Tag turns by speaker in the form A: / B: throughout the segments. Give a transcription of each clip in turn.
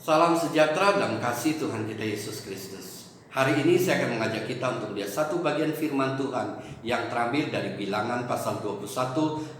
A: Salam sejahtera dan kasih Tuhan kita Yesus Kristus. Hari ini saya akan mengajak kita untuk melihat satu bagian firman Tuhan yang terambil dari Bilangan pasal 21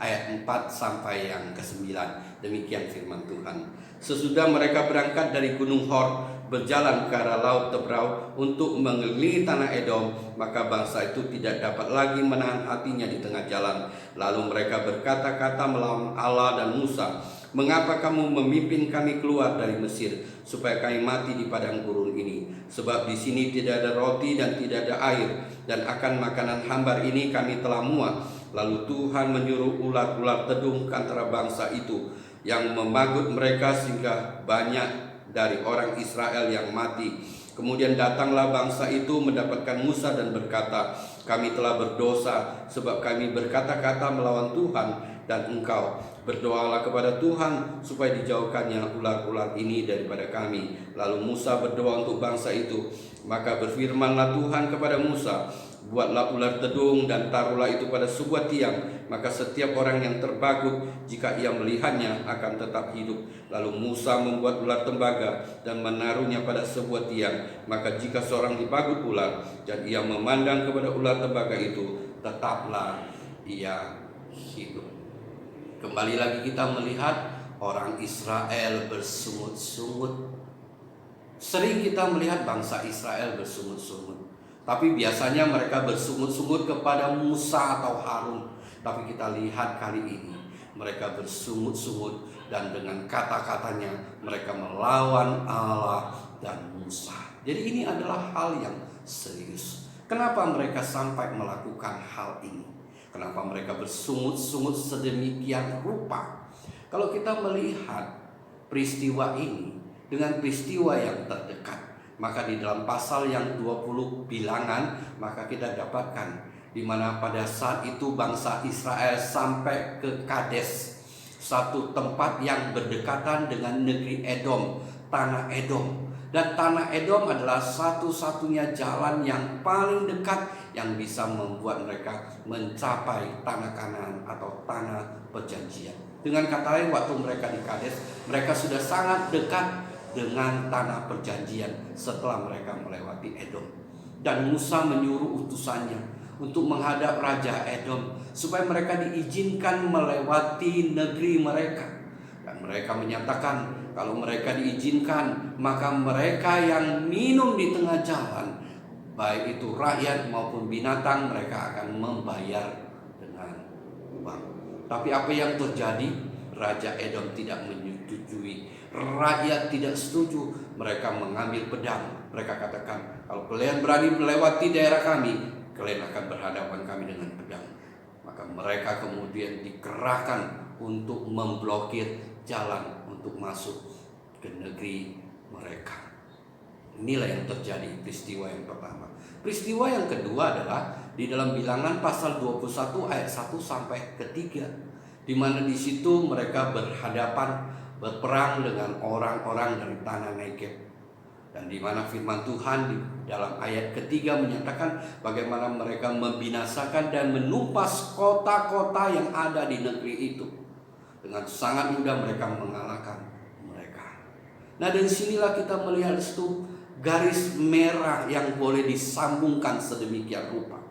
A: ayat 4 sampai yang ke-9. Demikian firman Tuhan. Sesudah mereka berangkat dari Gunung Hor, berjalan ke arah Laut Tebrau untuk mengelilingi tanah Edom, maka bangsa itu tidak dapat lagi menahan hatinya di tengah jalan. Lalu mereka berkata-kata melawan Allah dan Musa, "Mengapa kamu memimpin kami keluar dari Mesir, supaya kami mati di padang gurun ini? Sebab di sini tidak ada roti dan tidak ada air, dan akan makanan hambar ini kami telah muak." Lalu Tuhan menyuruh ular-ular tedung ke antara bangsa itu, yang memagut mereka sehingga banyak dari orang Israel yang mati. Kemudian datanglah bangsa itu mendapatkan Musa dan berkata, "Kami telah berdosa, sebab kami berkata-kata melawan Tuhan dan engkau. Berdoalah kepada Tuhan supaya dijauhkannya ular-ular ini daripada kami." Lalu Musa berdoa untuk bangsa itu. Maka berfirmanlah Tuhan kepada Musa, "Buatlah ular tedung dan taruhlah itu pada sebuah tiang, maka setiap orang yang terbagut jika ia melihatnya akan tetap hidup." Lalu Musa membuat ular tembaga dan menaruhnya pada sebuah tiang, maka jika seorang dibagut ular dan ia memandang kepada ular tembaga itu, tetaplah ia hidup. Kembali lagi kita melihat orang Israel bersungut-sungut. Sering kita melihat bangsa Israel bersungut-sungut, tapi biasanya mereka bersungut-sungut kepada Musa atau Harun. Tapi kita lihat kali ini mereka bersungut-sungut dan dengan kata-katanya mereka melawan Allah dan Musa. Jadi ini adalah hal yang serius. Kenapa mereka sampai melakukan hal ini? Kenapa mereka bersungut-sungut sedemikian rupa? Kalau kita melihat peristiwa ini dengan peristiwa yang terdekat, maka di dalam pasal yang 20 Bilangan, maka kita dapatkan di mana pada saat itu bangsa Israel sampai ke Kades, satu tempat yang berdekatan dengan negeri Edom, tanah Edom. Dan tanah Edom adalah satu-satunya jalan yang paling dekat yang bisa membuat mereka mencapai tanah Kanaan atau tanah perjanjian. Dengan kata lain, waktu mereka di Kades, mereka sudah sangat dekat dengan tanah perjanjian setelah mereka melewati Edom. Dan Musa menyuruh utusannya untuk menghadap Raja Edom supaya mereka diizinkan melewati negeri mereka. Dan mereka menyatakan kalau mereka diizinkan, maka mereka yang minum di tengah jalan, baik itu rakyat maupun binatang, mereka akan membayar dengan uang. Tapi apa yang terjadi? Raja Edom tidak menyetujui, rakyat tidak setuju. Mereka mengambil pedang. Mereka katakan, "Kalau kalian berani melewati daerah kami, kalian akan berhadapan kami dengan pedang." Maka mereka kemudian dikerahkan untuk memblokir jalan untuk masuk ke negeri mereka. Inilah yang terjadi, peristiwa yang pertama. Peristiwa yang kedua adalah di dalam Bilangan pasal 21 ayat 1 sampai ke 3, di mana di situ mereka berperang dengan orang-orang dari tanah Negeb. Dan di mana firman Tuhan di dalam ayat ketiga menyatakan bagaimana mereka membinasakan dan menumpas kota-kota yang ada di negeri itu. Dengan sangat mudah mereka mengalahkan mereka. Nah, dari sinilah kita melihat itu garis merah yang boleh disambungkan sedemikian rupa,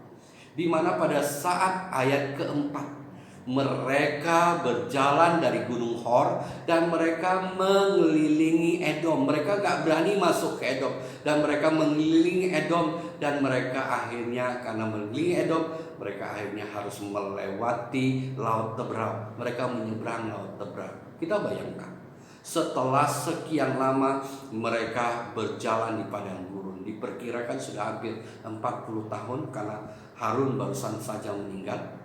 A: di mana pada saat ayat keempat mereka berjalan dari Gunung Hor dan mereka mengelilingi Edom. Mereka gak berani masuk ke Edom dan mereka mengelilingi Edom. Dan mereka akhirnya karena mengelilingi Edom, mereka akhirnya harus melewati Laut Tebrau. Mereka menyeberang Laut Tebrau. Kita bayangkan, setelah sekian lama mereka berjalan di padang gurun, diperkirakan sudah hampir 40 tahun karena Harun barusan saja meninggal.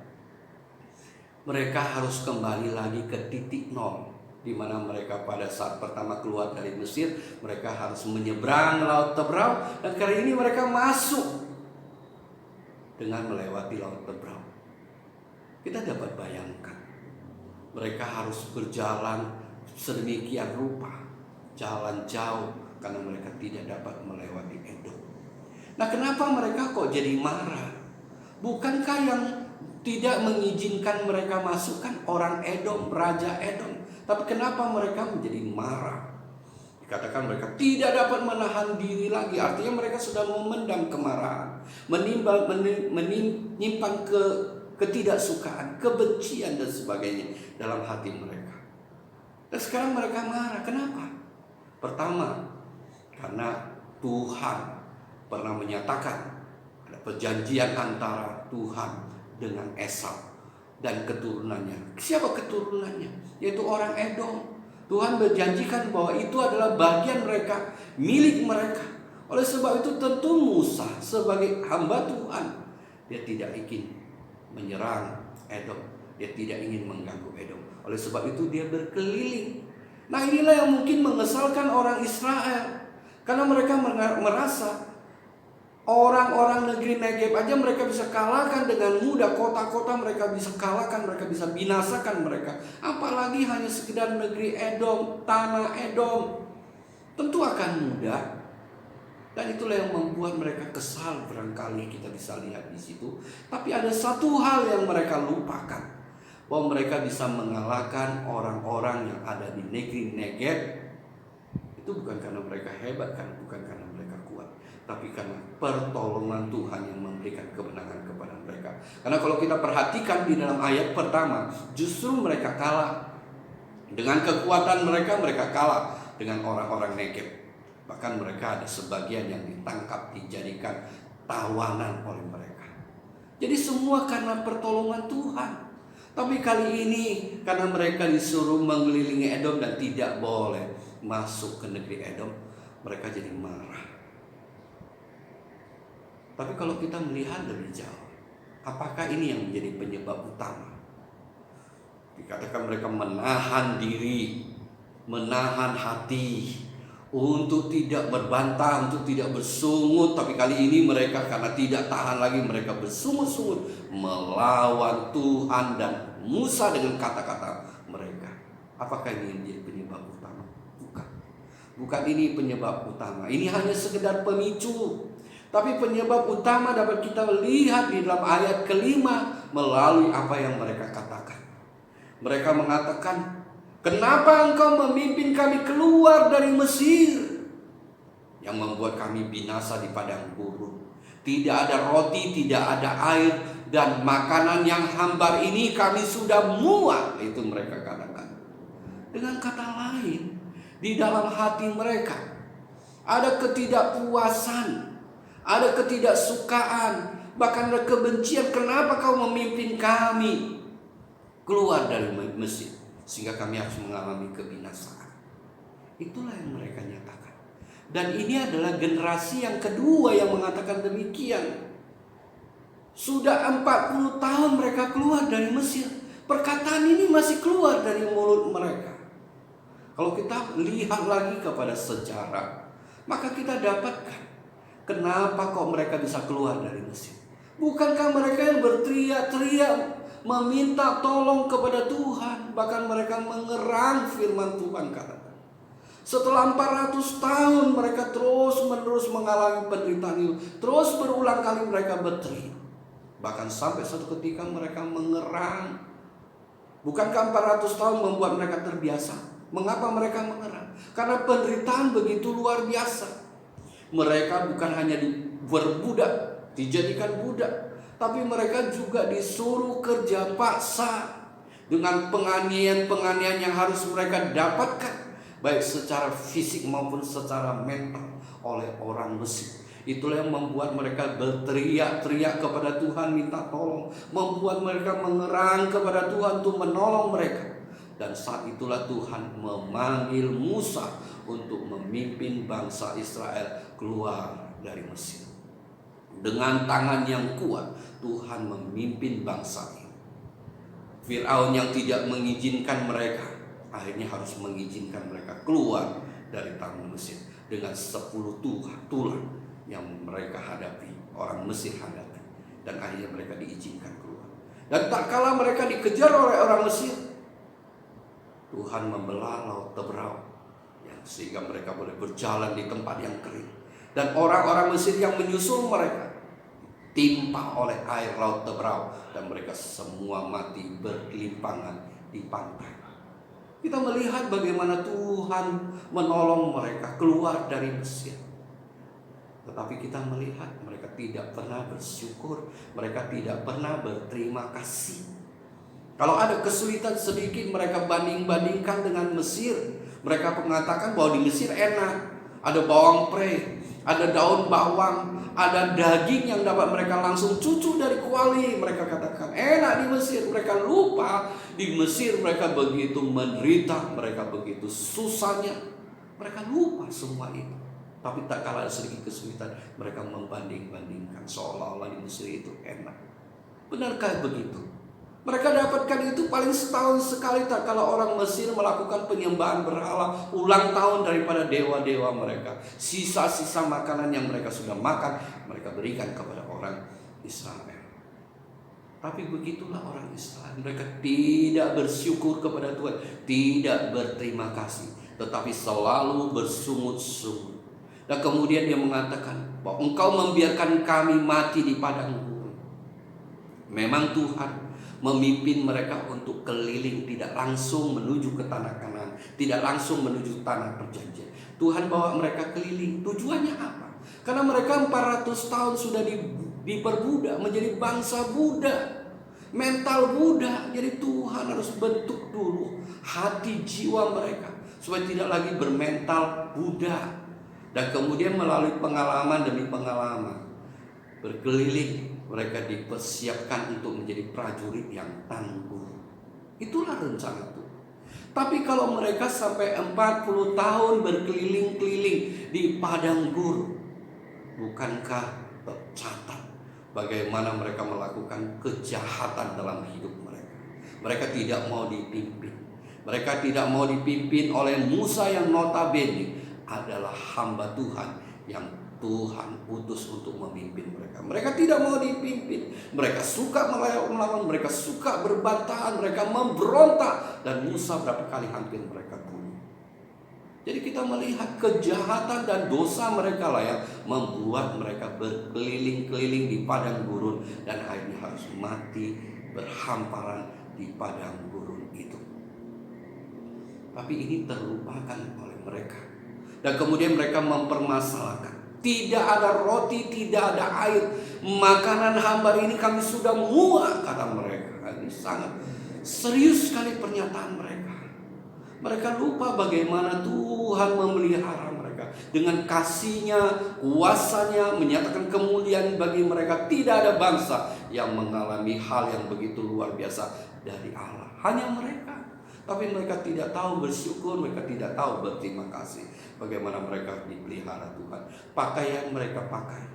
A: Mereka harus kembali lagi ke titik nol, di mana mereka pada saat pertama keluar dari Mesir, mereka harus menyeberang Laut Tebrau, dan kali ini mereka masuk dengan melewati Laut Tebrau. Kita dapat bayangkan, mereka harus berjalan sedemikian rupa, jalan jauh karena mereka tidak dapat melewati Edom. Nah, kenapa mereka kok jadi marah? Bukankah yang tidak mengizinkan mereka masuk kan orang Edom, Raja Edom? Tapi kenapa mereka menjadi marah? Dikatakan mereka tidak dapat menahan diri lagi. Artinya mereka sudah memendam kemarahan, menyimpan ketidaksukaan, kebencian dan sebagainya dalam hati mereka. Dan sekarang mereka marah. Kenapa? Pertama, karena Tuhan pernah menyatakan ada perjanjian antara Tuhan dengan Esau dan keturunannya. Siapa keturunannya? Yaitu orang Edom. Tuhan berjanjikan bahwa itu adalah bagian mereka, milik mereka. Oleh sebab itu tentu Musa sebagai hamba Tuhan, dia tidak ingin menyerang Edom. Dia tidak ingin mengganggu Edom. Oleh sebab itu dia berkeliling. Nah, inilah yang mungkin mengesalkan orang Israel. Karena mereka merasa orang-orang negeri Negeb aja mereka bisa kalahkan dengan mudah. Kota-kota mereka bisa kalahkan, mereka bisa binasakan mereka. Apalagi hanya sekedar negeri Edom, tanah Edom. Tentu akan mudah. Dan itulah yang membuat mereka kesal, barangkali kita bisa lihat di situ. Tapi ada satu hal yang mereka lupakan, bahwa mereka bisa mengalahkan orang-orang yang ada di negeri Negeb. Itu bukan karena mereka hebat, kan? Bukan karena mereka kuat, tapi karena pertolongan Tuhan yang memberikan kemenangan kepada mereka. Karena kalau kita perhatikan di dalam ayat pertama, justru mereka kalah. Dengan kekuatan mereka, mereka kalah dengan orang-orang Negeb. Bahkan mereka ada sebagian yang ditangkap, dijadikan tawanan oleh mereka. Jadi semua karena pertolongan Tuhan. Tapi kali ini karena mereka disuruh mengelilingi Edom dan tidak boleh masuk ke negeri Edom, mereka jadi marah. Tapi kalau kita melihat lebih jauh, apakah ini yang menjadi penyebab utama? Dikatakan mereka menahan diri, menahan hati untuk tidak berbantah, untuk tidak bersungut. Tapi kali ini mereka karena tidak tahan lagi, mereka bersungut-sungut melawan Tuhan dan Musa dengan kata-kata mereka. Apakah ini yang menjadi penyebab utama? Bukan ini penyebab utama. Ini hanya sekedar pemicu. Tapi penyebab utama dapat kita lihat di dalam ayat kelima melalui apa yang mereka katakan. Mereka mengatakan, kenapa engkau memimpin kami keluar dari Mesir, yang membuat kami binasa di padang gurun? Tidak ada roti, tidak ada air, dan makanan yang hambar ini kami sudah muak. Itu mereka katakan. Dengan kata lain, di dalam hati mereka ada ketidakpuasan, ada ketidaksukaan, bahkan ada kebencian. Kenapa kau memimpin kami keluar dari Mesir sehingga kami harus mengalami kebinasaan? Itulah yang mereka nyatakan. Dan ini adalah generasi yang kedua yang mengatakan demikian. Sudah 40 tahun mereka keluar dari Mesir. Perkataan ini masih keluar dari mulut mereka. Kalau kita lihat lagi kepada sejarah, maka kita dapatkan kenapa kok mereka bisa keluar dari Mesir. Bukankah mereka yang berteriak-teriak meminta tolong kepada Tuhan? Bahkan mereka mengerang firman Tuhan katakan. Setelah 400 tahun mereka terus-menerus mengalami penderitaan itu. Terus berulang kali mereka berteriak. Bahkan sampai suatu ketika mereka mengerang. Bukankah 400 tahun membuat mereka terbiasa? Mengapa mereka mengerang? Karena penderitaan begitu luar biasa. Mereka bukan hanya berbudak, dijadikan budak, tapi mereka juga disuruh kerja paksa dengan penganiayaan-penganiayaan yang harus mereka dapatkan, baik secara fisik maupun secara mental oleh orang Mesir. Itulah yang membuat mereka berteriak-teriak kepada Tuhan minta tolong, membuat mereka mengerang kepada Tuhan untuk menolong mereka. Dan saat itulah Tuhan memanggil Musa untuk memimpin bangsa Israel keluar dari Mesir. Dengan tangan yang kuat Tuhan memimpin bangsa ini. Firaun yang tidak mengizinkan mereka akhirnya harus mengizinkan mereka keluar dari tangan Mesir dengan 10 tulah yang mereka hadapi, orang Mesir hadapi. Dan akhirnya mereka diizinkan keluar. Dan tak kala mereka dikejar oleh orang Mesir, Tuhan membelah laut Tebrau, sehingga mereka boleh berjalan di tempat yang kering. Dan orang-orang Mesir yang menyusul mereka timpa oleh air laut Tebrau, dan mereka semua mati bergelimpangan di pantai. Kita melihat bagaimana Tuhan menolong mereka keluar dari Mesir. Tetapi kita melihat mereka tidak pernah bersyukur, mereka tidak pernah berterima kasih. Kalau ada kesulitan sedikit, mereka banding-bandingkan dengan Mesir. Mereka mengatakan bahwa di Mesir enak, ada bawang pre, ada daun bawang, ada daging yang dapat mereka langsung cucu dari kuali. Mereka katakan enak di Mesir. Mereka lupa di Mesir mereka begitu menderita, mereka begitu susahnya. Mereka lupa semua itu. Tapi tak kalah ada sedikit kesulitan, mereka membanding-bandingkan seolah-olah di Mesir itu enak. Benarkah begitu? Mereka dapatkan itu paling setahun sekali. Tak kalau orang Mesir melakukan penyembahan berhala ulang tahun daripada dewa-dewa mereka. Sisa-sisa makanan yang mereka sudah makan, mereka berikan kepada orang Israel. Tapi begitulah orang Israel. Mereka tidak bersyukur kepada Tuhan, tidak berterima kasih, tetapi selalu bersungut-sungut. Dan kemudian dia mengatakan bahwa engkau membiarkan kami mati di padang gurun. Memang Tuhan memimpin mereka untuk keliling, tidak langsung menuju ke tanah Kanaan, tidak langsung menuju tanah perjanjian. Tuhan bawa mereka keliling. Tujuannya apa? Karena mereka 400 tahun sudah diperbudak menjadi bangsa budak, mental budak. Jadi Tuhan harus bentuk dulu hati jiwa mereka supaya tidak lagi bermental budak. Dan kemudian melalui pengalaman demi pengalaman berkeliling, mereka dipersiapkan untuk menjadi prajurit yang tangguh. Itulah rencana Tuhan. Tapi kalau mereka sampai 40 tahun berkeliling-keliling di padang gurun, bukankah tercatat bagaimana mereka melakukan kejahatan dalam hidup mereka? Mereka tidak mau dipimpin. Mereka tidak mau dipimpin oleh Musa yang notabene adalah hamba Tuhan yang Tuhan utus untuk memimpin mereka. Mereka tidak mau dipimpin. Mereka suka melawan, mereka suka berbantahan, mereka memberontak. Dan Musa berapa kali hampir mereka bunuh. Jadi kita melihat kejahatan dan dosa mereka lah yang membuat mereka berkeliling-keliling di padang gurun. Dan akhirnya harus mati berhamparan di padang gurun itu. Tapi ini terlupakan oleh mereka. Dan kemudian mereka mempermasalahkan, tidak ada roti, tidak ada air, makanan hambar ini kami sudah muak, kata mereka. Ini sangat serius sekali pernyataan mereka. Mereka lupa bagaimana Tuhan memelihara mereka dengan kasih-Nya, kuasa-Nya, menyatakan kemuliaan bagi mereka. Tidak ada bangsa yang mengalami hal yang begitu luar biasa dari Allah, hanya mereka. Tapi mereka tidak tahu bersyukur, mereka tidak tahu berterima kasih. Bagaimana mereka dipelihara Tuhan. Pakaian mereka pakai,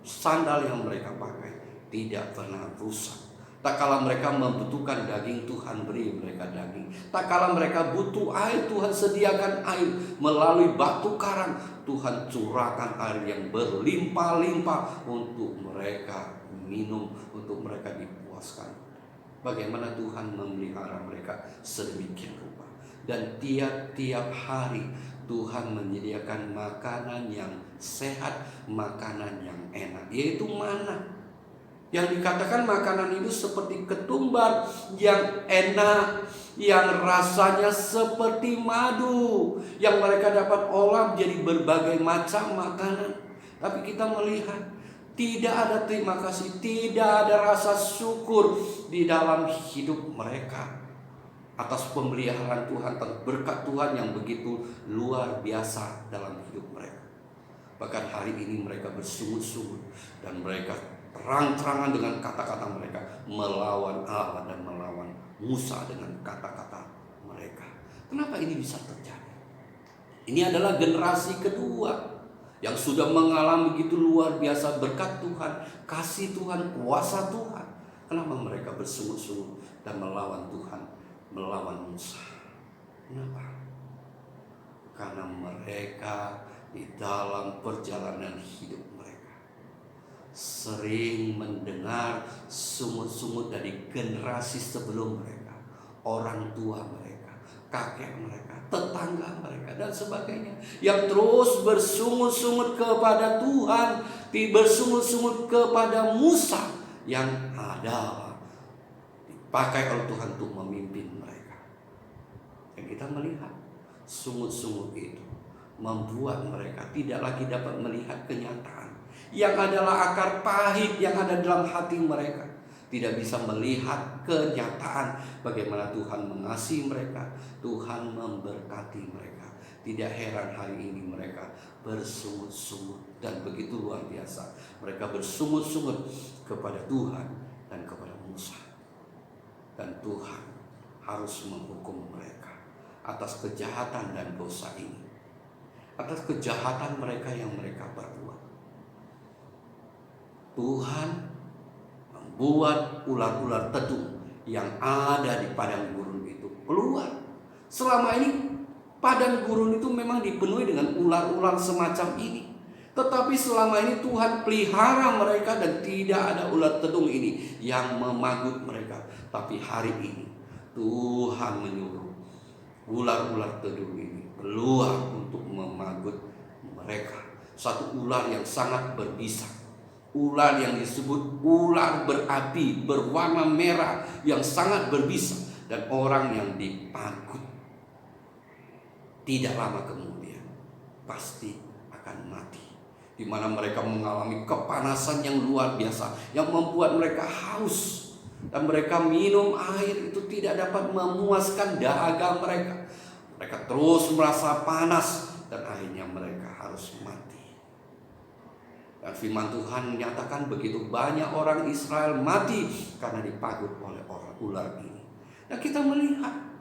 A: sandal yang mereka pakai tidak pernah rusak. Tak kala mereka membutuhkan daging, Tuhan beri mereka daging. Tak kala mereka butuh air, Tuhan sediakan air. Melalui batu karang, Tuhan curahkan air yang berlimpah-limpah untuk mereka minum, untuk mereka dipuaskan. Bagaimana Tuhan memelihara mereka sedemikian rupa. Dan tiap-tiap hari Tuhan menyediakan makanan yang sehat, makanan yang enak, yaitu mana. Yang dikatakan makanan itu seperti ketumbar yang enak, yang rasanya seperti madu, yang mereka dapat olah menjadi berbagai macam makanan. Tapi kita melihat tidak ada terima kasih, tidak ada rasa syukur di dalam hidup mereka atas pemeliharaan Tuhan, berkat Tuhan yang begitu luar biasa dalam hidup mereka. Bahkan hari ini mereka bersungut-sungut dan mereka terang-terangan dengan kata-kata mereka melawan Allah dan melawan Musa dengan kata-kata mereka. Kenapa ini bisa terjadi? Ini adalah generasi kedua yang sudah mengalami begitu luar biasa berkat Tuhan, kasih Tuhan, kuasa Tuhan. Kenapa mereka bersungut-sungut dan melawan Tuhan, melawan Musa? Kenapa? Karena mereka di dalam perjalanan hidup mereka sering mendengar sungut-sungut dari generasi sebelum mereka, orang tua mereka, kakek mereka, tetangga mereka dan sebagainya, yang terus bersungut-sungut kepada Tuhan, bersungut-sungut kepada Musa yang adalah dipakai oleh Tuhan untuk memimpin mereka. Yang kita melihat sungut-sungut itu membuat mereka tidak lagi dapat melihat kenyataan yang adalah akar pahit yang ada dalam hati mereka. Tidak bisa melihat kenyataan bagaimana Tuhan mengasihi mereka, Tuhan memberkati mereka. Tidak heran hari ini mereka bersungut-sungut, dan begitu luar biasa. Mereka bersungut-sungut kepada Tuhan dan kepada Musa. Dan Tuhan harus menghukum mereka atas kejahatan dan dosa ini, atas kejahatan mereka yang mereka perbuat. Tuhan membuat ular-ular tedung yang ada di padang gurun itu keluar. Selama ini padang gurun itu memang dipenuhi dengan ular-ular semacam ini, tetapi selama ini Tuhan pelihara mereka dan tidak ada ular tedung ini yang memagut mereka. Tapi hari ini Tuhan menyuruh ular-ular tedung ini keluar untuk memagut mereka. Satu ular yang sangat berbisa, ular yang disebut ular berapi, berwarna merah, yang sangat berbisa, dan orang yang dipagut tidak lama kemudian pasti akan mati, di mana mereka mengalami kepanasan yang luar biasa yang membuat mereka haus, dan mereka minum air itu tidak dapat memuaskan dahaga mereka. Mereka terus merasa panas dan akhirnya mereka harus mati. Dan firman Tuhan menyatakan begitu banyak orang Israel mati karena dipagut oleh orang ular ini. Dan kita melihat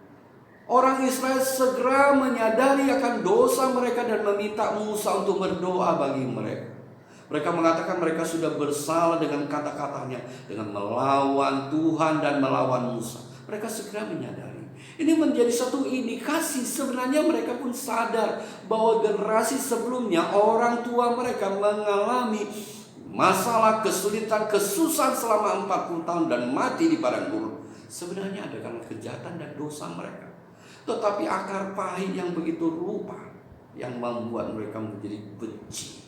A: orang Israel segera menyadari akan dosa mereka dan meminta Musa untuk berdoa bagi mereka. Mereka mengatakan mereka sudah bersalah dengan kata-katanya, dengan melawan Tuhan dan melawan Musa. Mereka segera menyadari. Ini menjadi satu indikasi sebenarnya mereka pun sadar bahwa generasi sebelumnya orang tua mereka mengalami masalah, kesulitan, kesusahan selama 40 tahun dan mati di padang gurun. Sebenarnya ada karena kejahatan dan dosa mereka. Tetapi akar pahit yang begitu rupa yang membuat mereka menjadi benci,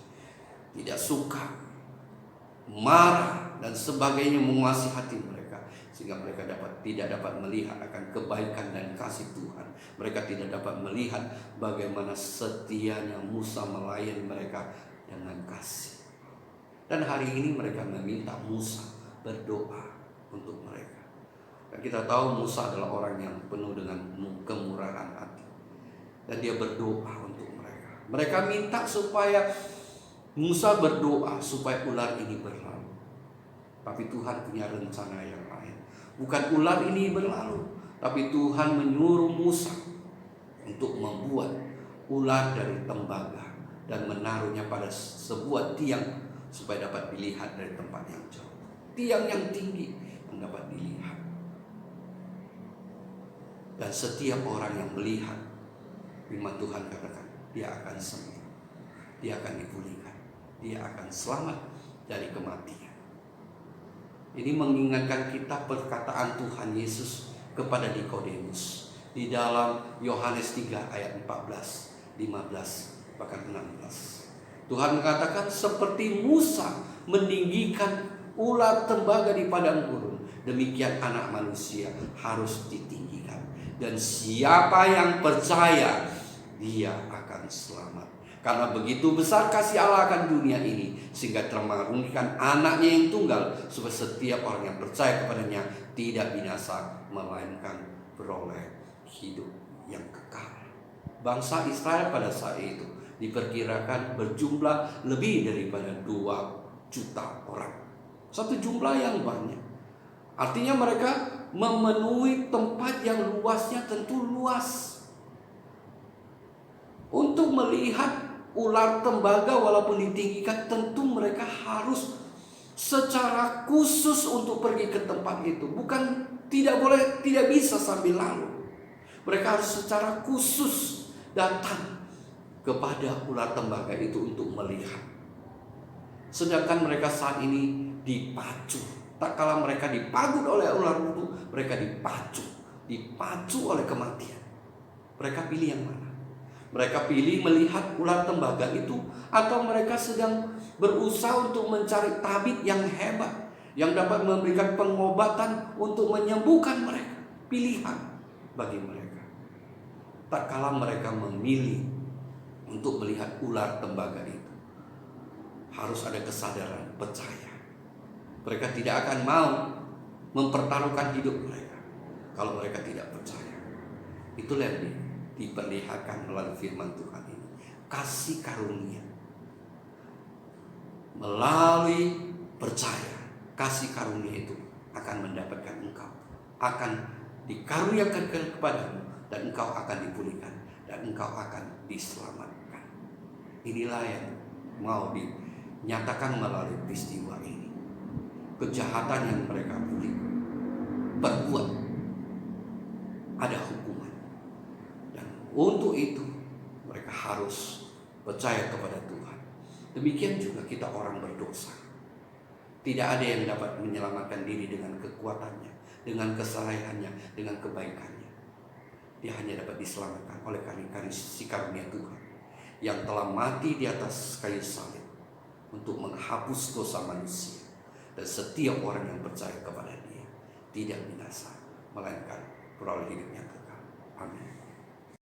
A: tidak suka, marah dan sebagainya menguasai hati mereka, sehingga mereka tidak dapat melihat akan kebaikan dan kasih Tuhan. Mereka tidak dapat melihat bagaimana setianya Musa melayani mereka dengan kasih. Dan hari ini mereka meminta Musa berdoa untuk mereka. Dan kita tahu Musa adalah orang yang penuh dengan kemurahan hati, dan dia berdoa untuk mereka. Mereka minta supaya Musa berdoa supaya ular ini berlalu. Tapi Tuhan punya rencana yang lain. Bukan ular ini berlalu, tapi Tuhan menyuruh Musa untuk membuat ular dari tembaga dan menaruhnya pada sebuah tiang supaya dapat dilihat dari tempat yang jauh. Tiang yang tinggi yang dapat dilihat. Dan setiap orang yang melihat, firman Tuhan katakan, dia akan sembuh, dia akan dipulihkan, dia akan selamat dari kematian. Ini mengingatkan kita perkataan Tuhan Yesus kepada Nikodemus di dalam Yohanes 3 ayat 14, 15, bahkan 16. Tuhan mengatakan seperti Musa meninggikan ular tembaga di padang gurun, demikian anak manusia harus ditinggikan. Dan siapa yang percaya, dia akan selamat. Karena begitu besar kasih Allah akan dunia ini, sehingga termanungkan anaknya yang tunggal, supaya setiap orang yang percaya kepadanya tidak binasa, melainkan beroleh hidup yang kekal. Bangsa Israel pada saat itu diperkirakan berjumlah lebih daripada 2 juta orang. Satu jumlah yang banyak. Artinya mereka memenuhi tempat yang luasnya tentu luas. Untuk melihat ular tembaga walaupun ditinggikan, tentu mereka harus secara khusus untuk pergi ke tempat itu. Bukan tidak bisa sambil lalu. Mereka harus secara khusus datang kepada ular tembaga itu untuk melihat. Sedangkan mereka saat ini dipacu. Tak kala mereka dipagut oleh ular itu, mereka dipacu oleh kematian. Mereka pilih yang mana? Mereka pilih melihat ular tembaga itu, atau mereka sedang berusaha untuk mencari tabib yang hebat, yang dapat memberikan pengobatan untuk menyembuhkan mereka. Pilihan bagi mereka. tak kala mereka memilih untuk melihat ular tembaga itu, harus ada kesadaran percaya. Mereka tidak akan mau mempertaruhkan hidup mereka kalau mereka tidak percaya. Itulah yang diperlihatkan melalui firman Tuhan ini. Kasih karunia melalui percaya. Kasih karunia itu akan mendapatkan engkau, akan dikaruniakan kepadamu, dan engkau akan dipulihkan, dan engkau akan diselamatkan. Inilah yang mau dinyatakan melalui peristiwa ini. Kejahatan yang mereka perbuat, ada hukuman, dan untuk itu mereka harus percaya kepada Tuhan. Demikian juga kita orang berdosa. Tidak ada yang dapat menyelamatkan diri dengan kekuatannya, dengan kesalehannya, dengan kebaikannya. Dia hanya dapat diselamatkan oleh kasih karunia Tuhan yang telah mati di atas kayu salib untuk menghapus dosa manusia. Dan setiap orang yang percaya kepada Dia tidak binasa, melainkan peroleh hidup yang kekal. Amin.